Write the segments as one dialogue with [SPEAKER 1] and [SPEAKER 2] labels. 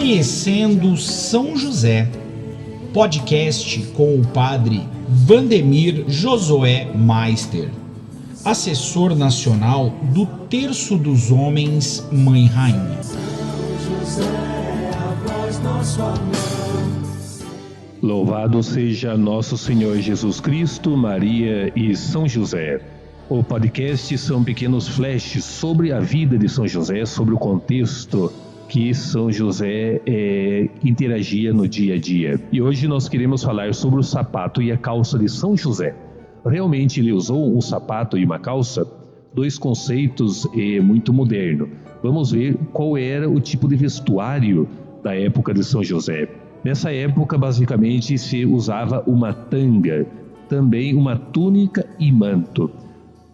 [SPEAKER 1] Conhecendo São José, podcast com o padre Vandemir Josué Meister, assessor nacional do Terço dos Homens Mãe Rainha.
[SPEAKER 2] Louvado seja nosso Senhor Jesus Cristo, Maria e São José. O podcast são pequenos flashes sobre a vida de São José, sobre o contexto que São José interagia no dia a dia. E hoje nós queremos falar sobre o sapato e a calça de São José. Realmente ele usou um sapato e uma calça? Dois conceitos muito modernos. Vamos ver qual era o tipo de vestuário da época de São José. Nessa época, basicamente, se usava uma tanga, também uma túnica e manto.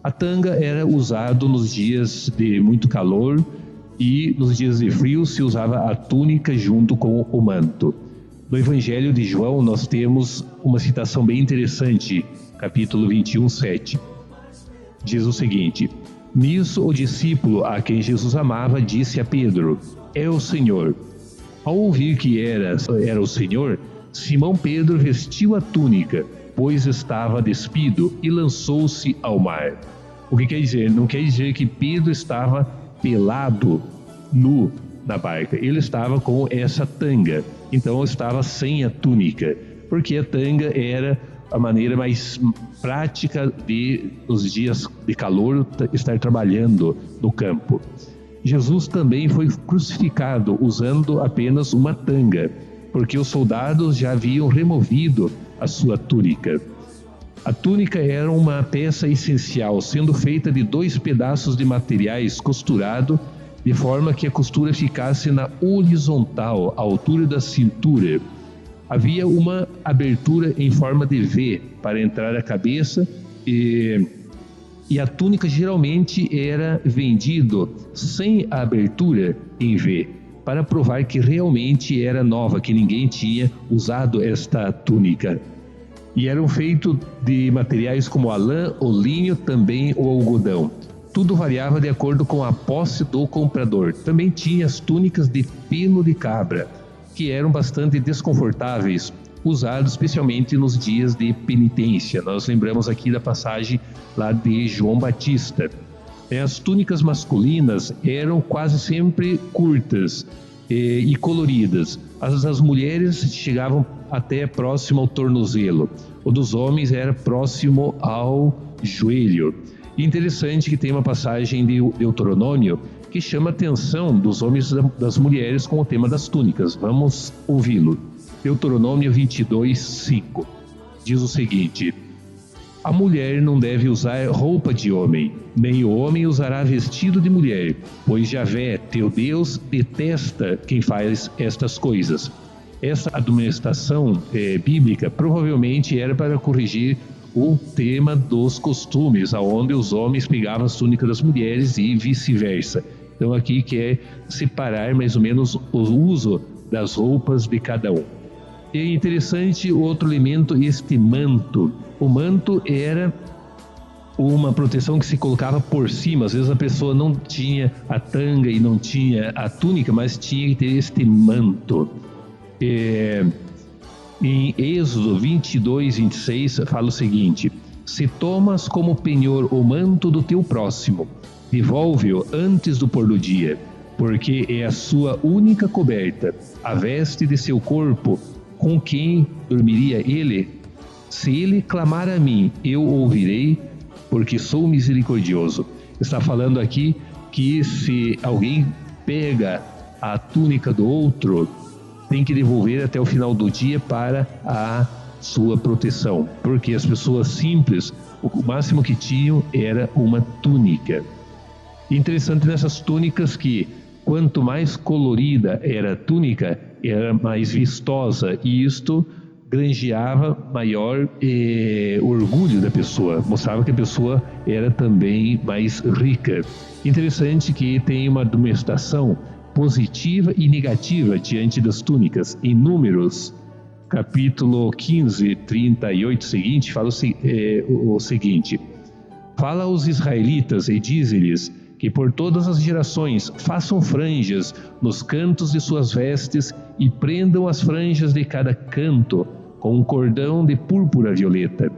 [SPEAKER 2] A tanga era usado nos dias de muito calor e nos dias de frio se usava a túnica junto com o manto. No Evangelho de João nós temos uma citação bem interessante, capítulo 21, 7. Diz o seguinte: nisso o discípulo a quem Jesus amava disse a Pedro: é o Senhor. Ao ouvir que era o Senhor, Simão Pedro vestiu a túnica, pois estava despido, e lançou-se ao mar. O que quer dizer? Não quer dizer que Pedro estava pelado, nu, na barca. Ele estava com essa tanga, então estava sem a túnica, porque a tanga era a maneira mais prática de, nos dias de calor, estar trabalhando no campo. Jesus também foi crucificado usando apenas uma tanga, porque os soldados já haviam removido a sua túnica. A túnica era uma peça essencial, sendo feita de 2 pedaços de materiais costurados, de forma que a costura ficasse na horizontal, à altura da cintura. Havia uma abertura em forma de V para entrar a cabeça e a túnica geralmente era vendido sem a abertura em V, para provar que realmente era nova, que ninguém tinha usado esta túnica. E eram feitos de materiais como a lã, o linho, também o algodão. Tudo variava de acordo com a posse do comprador. Também tinha as túnicas de pelo de cabra, que eram bastante desconfortáveis, usados especialmente nos dias de penitência. Nós lembramos aqui da passagem lá de João Batista. As túnicas masculinas eram quase sempre curtas e coloridas. As das mulheres chegavam até próximo ao tornozelo. O dos homens era próximo ao joelho. E interessante que tem uma passagem de Deuteronômio que chama a atenção dos homens e das mulheres com o tema das túnicas. Vamos ouvi-lo. Deuteronômio 22, 5. Diz o seguinte: a mulher não deve usar roupa de homem, nem o homem usará vestido de mulher, pois Javé, teu Deus, detesta quem faz estas coisas. Essa admoestação bíblica provavelmente era para corrigir o tema dos costumes, aonde os homens pegavam as túnicas das mulheres e vice-versa. Então aqui quer separar mais ou menos o uso das roupas de cada um. E é interessante o outro elemento, este manto. O manto era uma proteção que se colocava por cima. Às vezes a pessoa não tinha a tanga e não tinha a túnica, mas tinha que ter este manto. Em Êxodo 22, 26 fala o seguinte: se tomas como penhor o manto do teu próximo, devolve-o antes do pôr do dia, porque é a sua única coberta, a veste de seu corpo, com quem dormiria ele? Se ele clamar a mim, eu ouvirei, porque sou misericordioso. Está falando aqui que se alguém pega a túnica do outro, tem que devolver até o final do dia para a sua proteção, porque as pessoas simples, o máximo que tinham era uma túnica. Interessante nessas túnicas que quanto mais colorida era a túnica, era mais vistosa, e isto granjeava maior orgulho da pessoa, mostrava que a pessoa era também mais rica. Interessante que tem uma admoestação positiva e negativa diante das túnicas. Em Números, capítulo 15, 38 seguinte, fala o seguinte: fala aos israelitas e diz-lhes: que por todas as gerações façam franjas nos cantos de suas vestes e prendam as franjas de cada canto com um cordão de púrpura violeta.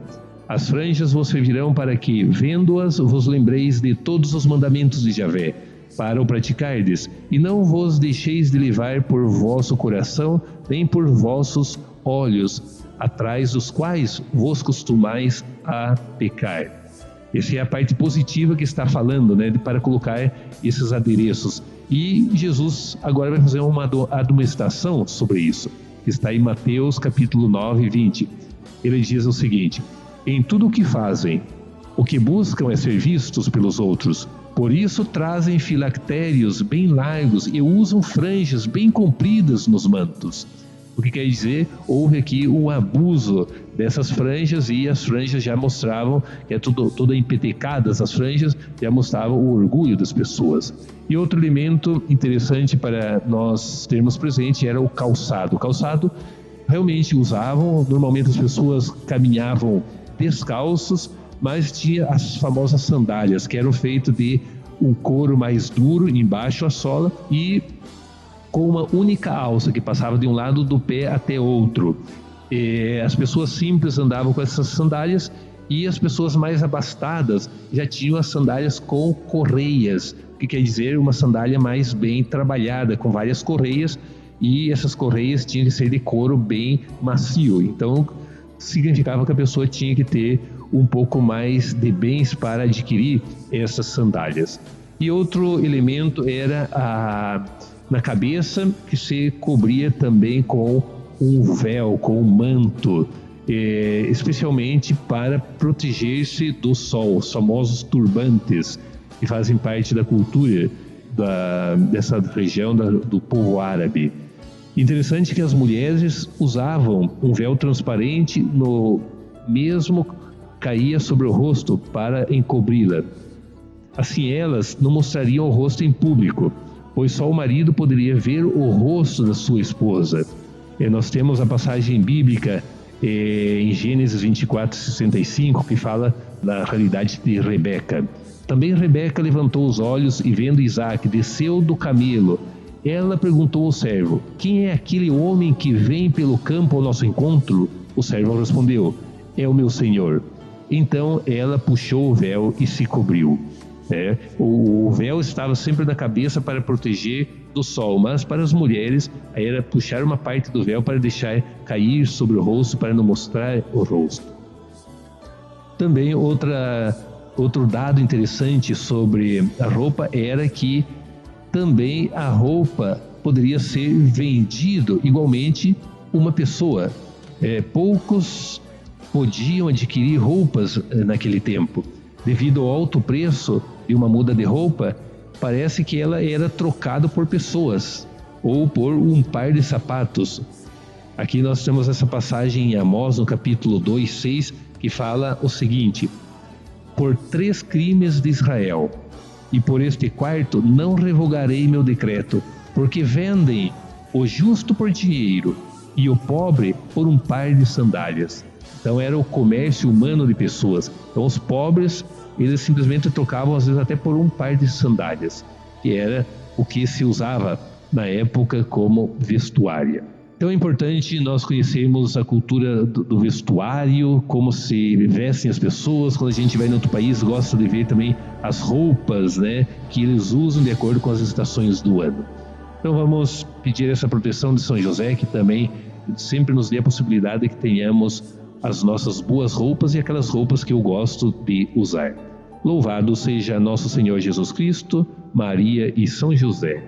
[SPEAKER 2] As franjas vos servirão para que, vendo-as, vos lembreis de todos os mandamentos de Javé, para o praticardes, e não vos deixeis de levar por vosso coração, nem por vossos olhos, atrás dos quais vos costumais a pecar. Essa é a parte positiva que está falando, né, para colocar esses adereços. E Jesus agora vai fazer uma admoestação sobre isso, que está em Mateus capítulo 9, 20. Ele diz o seguinte: em tudo o que fazem, o que buscam é ser vistos pelos outros. Por isso trazem filactérios bem largos e usam franjas bem compridas nos mantos. O que quer dizer? Houve aqui um abuso dessas franjas, e as franjas já mostravam, que é toda empetecadas, as franjas já mostravam o orgulho das pessoas. E outro elemento interessante para nós termos presente era o calçado. O calçado realmente usavam, normalmente as pessoas caminhavam descalços, mas tinha as famosas sandálias, que eram feitas de um couro mais duro, embaixo a sola, e com uma única alça que passava de um lado do pé até outro. As pessoas simples andavam com essas sandálias, e as pessoas mais abastadas já tinham as sandálias com correias, que quer dizer uma sandália mais bem trabalhada, com várias correias, e essas correias tinham que ser de couro bem macio. Então significava que a pessoa tinha que ter um pouco mais de bens para adquirir essas sandálias. E outro elemento era na cabeça, que se cobria também com um véu, com um manto, especialmente para proteger-se do sol, os famosos turbantes, que fazem parte da cultura dessa região do povo árabe. Interessante que as mulheres usavam um véu transparente, no mesmo caía sobre o rosto para encobri-la. Assim elas não mostrariam o rosto em público, pois só o marido poderia ver o rosto da sua esposa. Nós temos a passagem bíblica em Gênesis 24:65, que fala da realidade de Rebeca. Também Rebeca levantou os olhos e, vendo Isaac, desceu do camelo. Ela perguntou ao servo: quem é aquele homem que vem pelo campo ao nosso encontro? O servo respondeu: é o meu senhor. Então ela puxou o véu e se cobriu. O véu estava sempre na cabeça para proteger do sol, mas para as mulheres era puxar uma parte do véu para deixar cair sobre o rosto, para não mostrar o rosto. Também outro dado interessante sobre a roupa era que também a roupa poderia ser vendido igualmente uma pessoa. Poucos podiam adquirir roupas naquele tempo. Devido ao alto preço de uma muda de roupa, parece que ela era trocada por pessoas ou por um par de sapatos. Aqui nós temos essa passagem em Amós, no capítulo 2, 6, que fala o seguinte: por 3 crimes de Israel, e por este quarto não revogarei meu decreto, porque vendem o justo por dinheiro e o pobre por um par de sandálias. Então era o comércio humano de pessoas. Então os pobres, eles simplesmente trocavam às vezes até por um par de sandálias, que era o que se usava na época como vestuária. Então é importante nós conhecermos a cultura do vestuário, como se vestem as pessoas. Quando a gente vai em outro país, gosta de ver também as roupas, que eles usam de acordo com as estações do ano. Então vamos pedir essa proteção de São José, que também sempre nos dê a possibilidade de que tenhamos as nossas boas roupas e aquelas roupas que eu gosto de usar. Louvado seja nosso Senhor Jesus Cristo, Maria e São José.